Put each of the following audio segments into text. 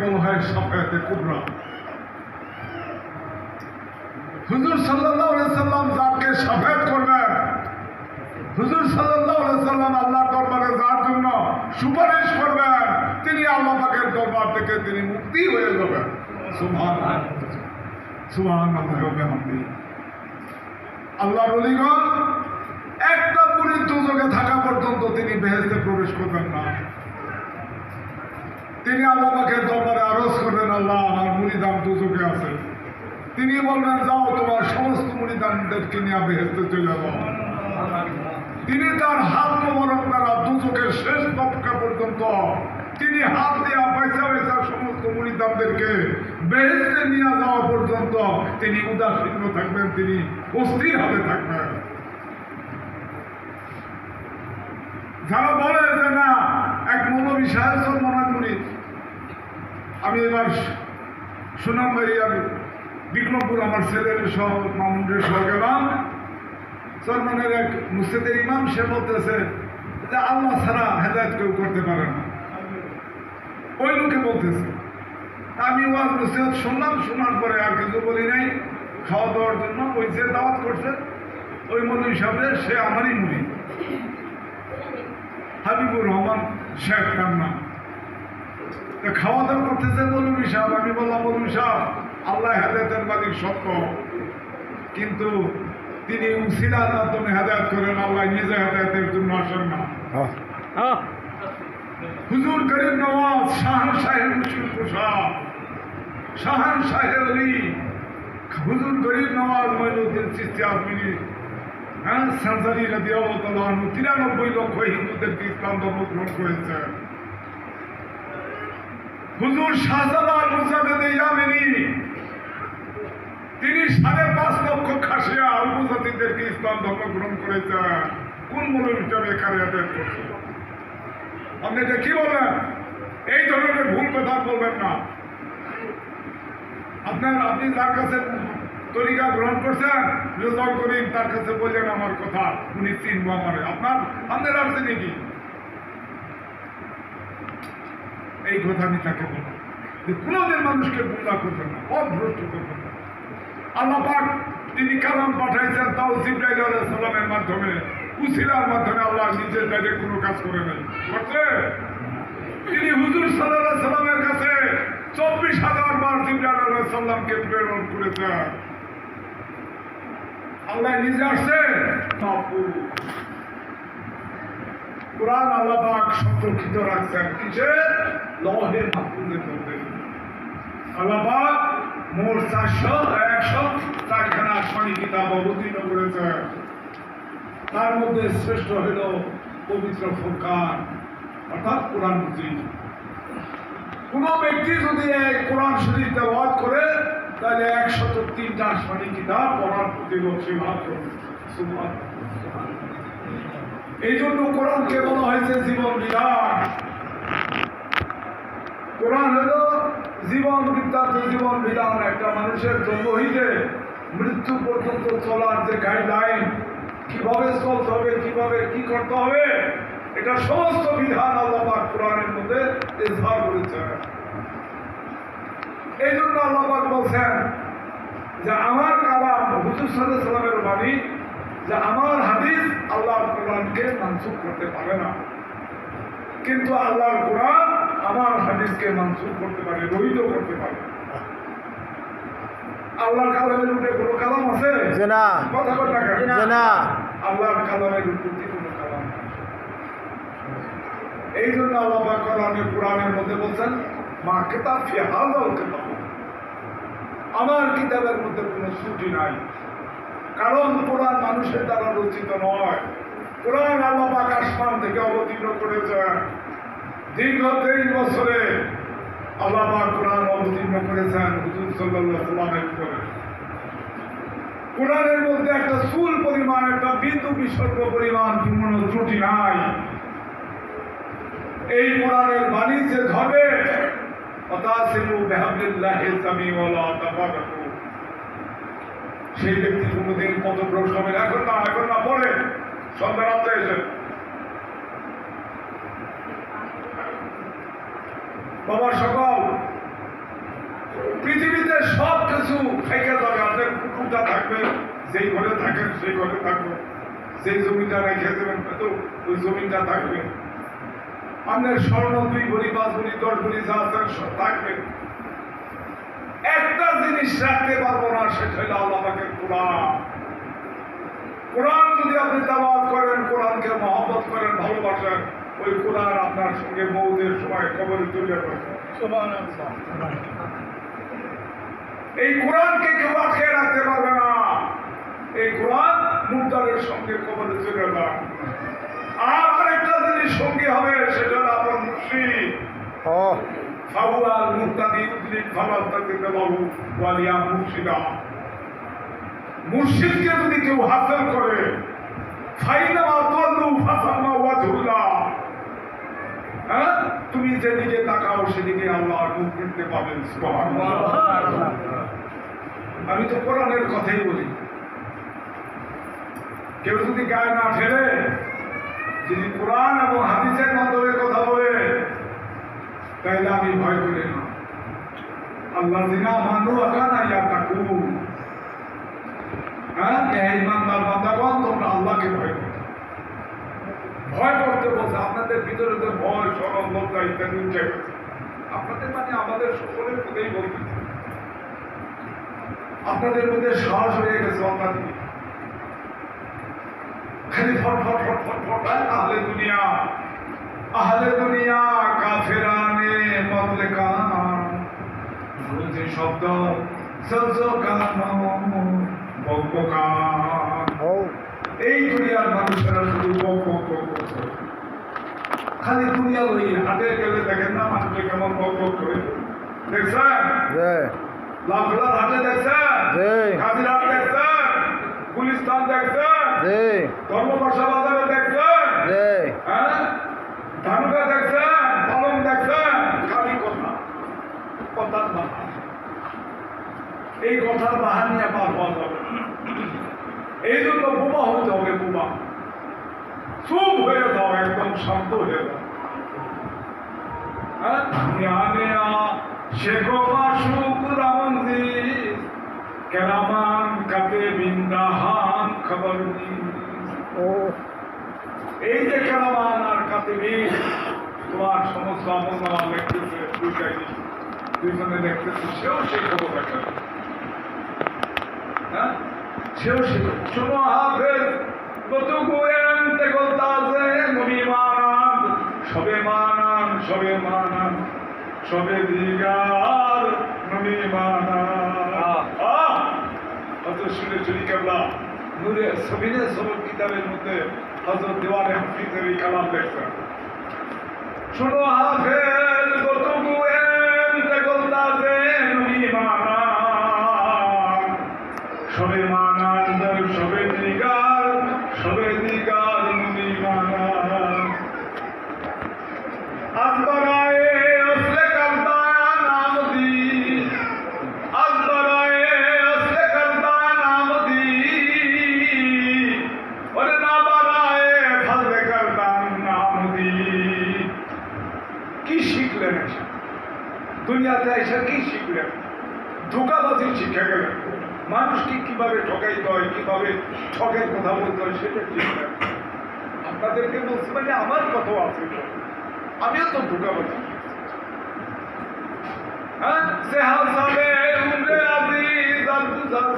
বলা হয় শাফায়াতে কুবরা। হুজুর সাল্লাল্লাহু আলাইহি সাল্লাম যাকে শাফায়াত করবেন, হুজুর সাল্লাল্লাহু আলাইহি সাল্লাম আল্লাহর দরবারে যার জন্য সুপারিশ করবেন, তিনি আল্লাহ পাকের দরবার থেকে তিনি মুক্তি হয়ে যাবেন। সুবহানাল্লাহ, সুবহানাল্লাহ ওয়া বিহামদিহি। আল্লাহর ওলিগণ একটা মুরিদ দুজকে থাকা পর্যন্ত তিনি বেহেশতে প্রবেশ করবেন না। তিনি আল্লাহ পাকের দরবারে আরজ করবেন, আল্লাহ আমার মুরিদান দুজকে আছে। তিনি বলবেন, যাও তোমার সমস্ত মুরিদানদেরকে নিয়ে বেহেশতে চলে যাও। তিনি তার হাত মোবারক দ্বারা দুজকের শেষ তবকা পর্যন্ত তিনি হাত দেওয়া পয়সা পয়সা সমস্ত মুরিদানদেরকে বেহেশতে নিয়ে যাওয়া পর্যন্ত তিনি উদাসীন থাকবেন, তিনি অস্থির হাতে থাকবেন। যারা বলে যে না এক মৌলভী সাহেব সলমান মুরিদ, আমি এবার সুনাম ভাই আমি বিক্রমপুর আমার ছেলের সহ মামুনের সহ গেলাম, সলমানের এক মুসজিদের ইমাম, সে বলতেছে যে আল্লাহ ছাড়া হেদায়েত কেউ করতে পারে না। ওই লোকে বলতেছে, আমি ওয়াজ নসিহত শুনলাম, শোনার পরে আর কিছু বলি নাই। খাওয়া দাওয়ার জন্য ওই যে দাওয়াত করছে ওই মৌলভী সাহেবের, সে আমারই মুরিদ, হাবিবুর রহমান শেখ তার নাম। খাওয়া দাওয়া করতেছে মৌলভী সাহেব। আমি বললাম, মৌলভী সাহেব আল্লাহ হেদায়েতের মালিক সত্য, কিন্তু তিনি উসিলার মাধ্যমে হেদায়েত করেন, আল্লাহ নিজে হেদায়েতের জন্য আসেন না। হুজুর গরিব নওয়াজ শাহান সাহেব মুশকিল কুশা, শাহান সাহেব আলী, হুজুর গরিব নওয়াজ মঈনুদ্দিন চিশতি আজমিরি, সানসারি রাদিয়াল্লাহু তাআলা আনহু 93 লক্ষ হিন্দুদেরকে ইসলাম ধর্ম গ্রহণ করেছে। হুজুর শাহজালাল মুজাদ্দেদ ইয়ামেনি, তিনি 5.5 লক্ষ খাসিয়া উপজাতিদেরকে ইসলাম ধর্ম গ্রহণ করেছে। কোন মৌলভী সাহেব এখানে হেদায়েত করছে? আপনি এটা কি বলবেন? এই ধরনের ভুল কথা বলবেন না। আপনি যার কাছে তরিকা গ্রহণ করছেন রেজাল করিম, তার কাছে বললেন আমার কথা, উনি চিনবো আমারে। আপনার আসছে নাকি? এই কথা আমি তাকে বলব যে কোনোদিন মানুষকে গুমরাহ করবেন না, পথভ্রষ্ট করবেন না। আল্লাহ পাক তিনি কালাম পাঠাইছেন, তাও জিবরাইল আলাইহিস সালামের মাধ্যমে, উসিলার মাধ্যমে। আল্লাহ নিজের ডাইরেক্ট কোনো কাজ করে নাই, করছে? তিনি হুজুর সাল্লাল্লাহু আলাইহি সাল্লামের কাছে 24,000 বার জিবরাইল আলাইহিস সালামকে প্রেরণ করেছেন। আল্লাহ নিজে আসছে। কোরআন আল্লাহ পাক সংরক্ষিত রাখছেন কিসে? লৌহে মাহফুজের মধ্যে। আল্লাহ পাক মোট 104খানা আসমানি কিতাব অবতীর্ণ করেছে। তার মধ্যে শ্রেষ্ঠ হইল পবিত্র ফুরকান, অর্থাৎ কোরআন মজিদ। কোন ব্যক্তি যদি এই কোরআন শরীফ তেলাওয়াত করে, তাহলে 103টা আসমানি কিতাব পড়ার প্রতি লক্ষ্যে মাত্র। এই জন্য কোরআনকে বলা হয়েছে জীবন বিধান। কোরআন হল জীবন বৃত্তান্ত, জীবন বিধান। একটা মানুষের জন্ম হইতে মৃত্যু পর্যন্ত চলার যে গাইডলাইন, কিভাবে চলতে হবে, কিভাবে কি করতে হবে, এটা সমস্ত বিধান আল্লাহ পাক কোরআনের মধ্যে ইজহার করেছেন। এই জন্য আল্লাহ পাক বলছেন যে আমার কালাম, হুজুর সাল্লাল্লাহু আলাইহি সাল্লামের বাণী, যে আমার হাদিস আল্লাহর কোরআনকে মানসুখ করতে পারে না, কিন্তু আল্লাহর কোরআন আমার হাদিসকে মানসুখ করতে পারে, রহিত করতে পারে। আল্লাহর কালামের উপরে কোনো কালাম আছে? না। কথা বল না। আল্লাহর কালামের উপরে কোনো কালাম নেই। এই জন্য আল্লাহ পাক কোরআনের মধ্যে বলছেন, মা কিতাব ফি হাযাল কিতাব, আমার কিতাবের মধ্যে কোনো ত্রুটি নাই। কারণ কোরআন মানুষের দ্বারা রচিত নয়। কোরআন আল্লাহ পাক আসমান থেকে অবতীর্ণ করেছেন। দীর্ঘ 23 বছরে আল্লাহ পাক কোরআন অবতীর্ণ করেছেন হুজুর সাল্লাল্লাহু আলাইহি ওয়াসাল্লামের উপরে। কোরআনের মধ্যে একটা চুল পরিমাণ, একটা বিন্দু বিসর্গ পরিমাণ কোনো ত্রুটি নাই। এই কোরআনের বাণী যে ধরবে, ওয়াতাসিমু বিহাবলিল্লাহি জামিআন ওয়া লা তাফাররাকু, সেই ব্যক্তি কোনোদিন পথভ্রষ্ট হবে না। এখন না পরে সন্ধ্যা রাত্রে এসে বাবা সকাল যেই ঘরে থাকেন সেই ঘরে থাকবেন, যেই জমিটা রেখে দেবেন তো ওই জমিটা থাকবে। আপনার স্বর্ণ 2 ভরি 5 ভরি 10 ভরি যা আছে সব থাকবে। একটা জিনিস রাখতে পারবো না, সেটা হলো আল্লাহ পাকের কোরআন। কোরআন যদি আপনি তেলাওয়াত করেন, কোরআনকে মহব্বত করেন, ভালোবাসেন, ওই কোরআন আপনার সঙ্গে মৌতের সময় কবরে চলে যাবে। এই কোরআনকে কেউ আটকে রাখতে পারবে না। এই কোরআন মুর্দারের সঙ্গে কবরে চলে যাবে। আর আরেকটা জিনিস সঙ্গী হবে, সেটা হলো আপনার মুর্শিদ। ফাওয়াল মুক্তাদি উদ্রিক ফালাল তাকিতে বাহু ওয়ালিয়া মুর্শিদা। মুর্শিদকে যদি কেউ হাসিল করে, ফাইনামা তাল্লু ফাসামা ওয়াজহুল্লাহ, হ্যাঁ, তুমি যেদিকে তাকাও সেদিকে আল্লাহর মুখ দেখতে পাবেন। সুবহানাল্লাহ। আমি তো কোরআনের কথাই বলি। কেউ যদি গায়ে না ফেলে, যদি কোরআন এবং হাদিসের মাধ্যমে কথা বলে, তাইলে আমি ভয় করি না। আল্লাহ জিনা মানু আকানা ইয়াতাকু, হ্যাঁ, ইমানদার বান্দাগণ তোমরা আল্লাহকে ভয় করো। ভয় করতে বলছে, আপনাদের ভিতরে যে ভয়, শরম, লজ্জা ইত্যাদি উঠে গেছে, আপনাদের মানে আমাদের সকলের মধ্যেই বলতেছে। আপনাদের মধ্যে সাহস হয়ে গেছে অত্যাধিক, খালি ফট ফট ফট ফট ফট। আহলে দুনিয়া কাফেরানে বদলে কান, যে শব্দ এই দুনিয়ার মানুষেরা শুধু খালি দুনিয়া লই। হাটে গেলে দেখেন না মানুষে কেমন বক বক করে, দেখছেন? লাভলার হাটে দেখছেন, কাজির হাট দেখছেন, গুলিস্তান দেখছেন, ধর্মপাশা বাজারে দেখছেন, হ্যাঁ, ধানুকা দেখছেন, পালং দেখছেন। খালি কথা, কথার বাহার। এই কথার বাহার নিয়ে পার হওয়া যাবে। এই জন্য বোমা হতে হবে, বোমা। চুপ হয়ে যাও, একদম শান্ত হয়ে যাও। শেখো মাসুক রামন্দি কেরামান কাতে বিন্দাহান খবর। এই যে কেরামান আর কাতে তোমার সমস্ত আমল নামা লিখতেছে, দুইজনে দেখতেছে, সেও সেই খবর রাখে। হ্যাঁ, সেও সেই খবর। শোনো হাফেজ বতুগুয়েন্তে গলতাছে নবী মানান, সবে মানান, সবে মানান, সবে দিগার নবী মানান। হযরত শুনে চলি কেবলা নূরে সবিনে সবক কিতাবের মধ্যে হযরত দেওয়ানে হাফিজের এই কালাম লেখছেন। শোনো হাফেজ বতুগুয়েন্তে গলতাছে নবী মানান, সবে মানান, সবে দিগার, সবে দিগার নবী মানান। আসবারায়ে আসলে কালতা নাম দি, আসবারায়ে আসলে কালতা নাম দি, ওরে না বারায়ে ফাজলে কালতা নাম দি। কি শিখলেন এসে দুনিয়াতে? এসে কি শিখলেন? ধোঁকাবাজি শিখে গেলেন। মানুষকে কিভাবে ঠকাইতে হয়, কিভাবে ঠকের কথা বলতে হয়, সেটা শিখলেন। আপনাদেরকে বলছি মানে আমার কথাও আছে, আমিও তো ধোঁকাবাজি। হ্যাঁ, সেহাল সালে উমরে আজিজ আলতুজাস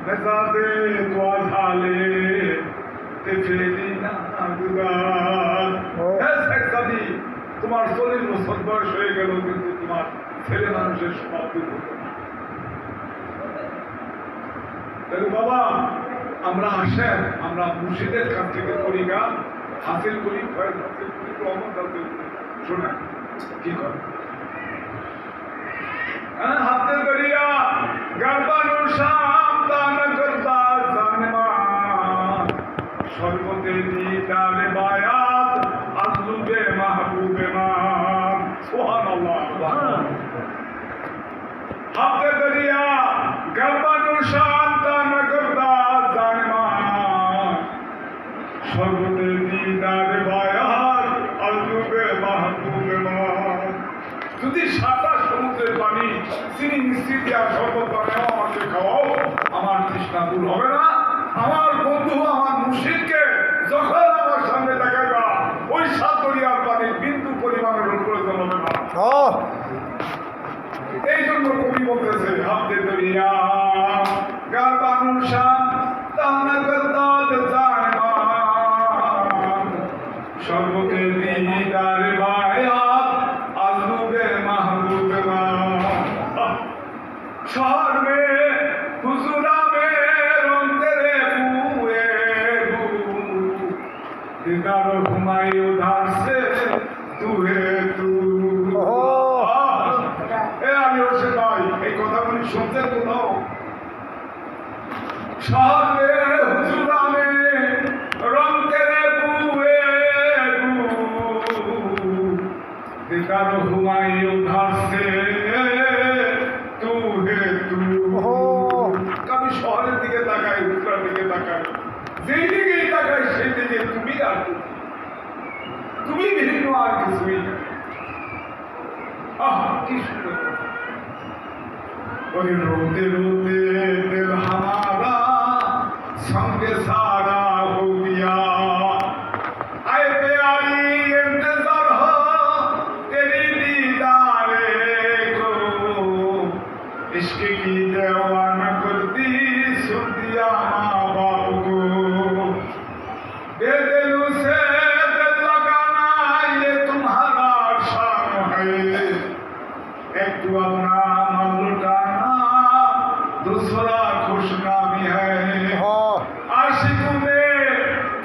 মেজাজে দোয়া ঝালে তেফেলি না গুদাস। হ্যাঁ শেখসাদি, তোমার 40 বছর বয়স হয়ে গেল, কিন্তু তোমার ছেলে মানুষের স্বভাব দুর্বল। বাবা, আমরা আসেন, আমরা মুর্শিদের কাছ থেকে তরিকা হাসিল করি, ফয়েজ হাসিল করি, রহমত হাসিল করি। শোনেন কি করে। হাতে দরিয়া গারবানুর শাম দান করতা জানমান, সর্বতে দিদারে বায়াত আজলুবে মাহবুবে মান। সুবহানাল্লাহ। হাতে দরিয়া গারবানুর শাম দান করতা জানমান, সর্বতে দিদারে বায়াত আজলুবে মাহবুবে মান। যদি 27 সমুদ্রের পানি চিনি মিষ্টি দেওয়া শরবত বানাও, আমাকে খাওয়াও, আমার তৃষ্ণা দূর হবে না। আমার বন্ধু আমার মুর্শিদকে যখন আমার সামনে দেখাইবা ওই সাত দরিয়ার পানির বিন্দু পরিমাণের উপরে জ্বলবে না। এই জন্য কবি বলতেছে হাতে দরিয়া গারবানুশান তানা করতাদ জানমান সর্বকে দিদার বায়াত আজনুবে মাহবুব না শহর মে হুজুরা মে রং তেরে বুয়ে বু দিদার হুমাই উধার সে তু হে তু। আমি হচ্ছে ভাই এই কথাগুলি শুনতে কোথাও শহর মে হুজুরা মে রং তেরে বুয়ে বু দিদার হুমাই উধার সে তু হে তু। আমি শহরের দিকে তাকাই উত্তরার দিকে তাকাই যেই দিকেই তাকাই সেই দিকে তুমি আর তুমি ভিন্ন আর কিছুই না। কি সুন্দর ওই রোতে রোতে দিল হামারা সঙ্গে সারা হো গয়া আয়ে প্यारी इंतजार हो तेरी दीदारे को इश्क की दीवाना करती सुन दिया माँ बाप को बेदिलू से दिल लगाना ये तुम्हारा शान है एक तो अपना मन लुटाना दूसरा खुशनामी है। आशिकों में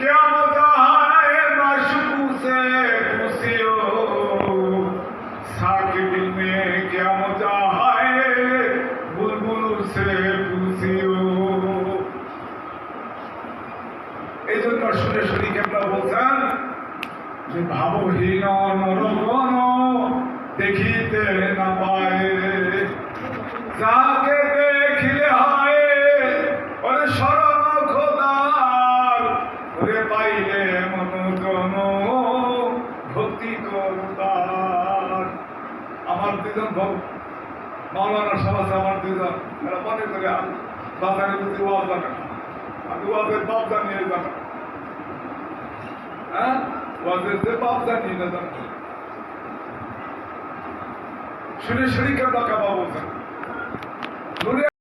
क्या मजा है माशूकों से पूछियो साके दिल में क्या मजा है बुलबुल से पूछियो। এই জন্য শুনে শুনি কেমন বলছেন যে ভাবহীন নরগণ দেখিতে না পায় যাকে দেখিলে হয় ওরে শরণ খোদার ওরে পাইলে মনোজন ভক্তি করতার। আমার দুজন মাওলানা সমাজ আমার দুজন এরা মনে করে বাজারে বুঝি ওয়াজ জানে না আমি ওয়াজের বাপ জানিয়ে জানা হ্যাঁ ওয়াজের যে বাপ জানিয়ে না জানা শুনে শুনি কেমন কাবা বলছেন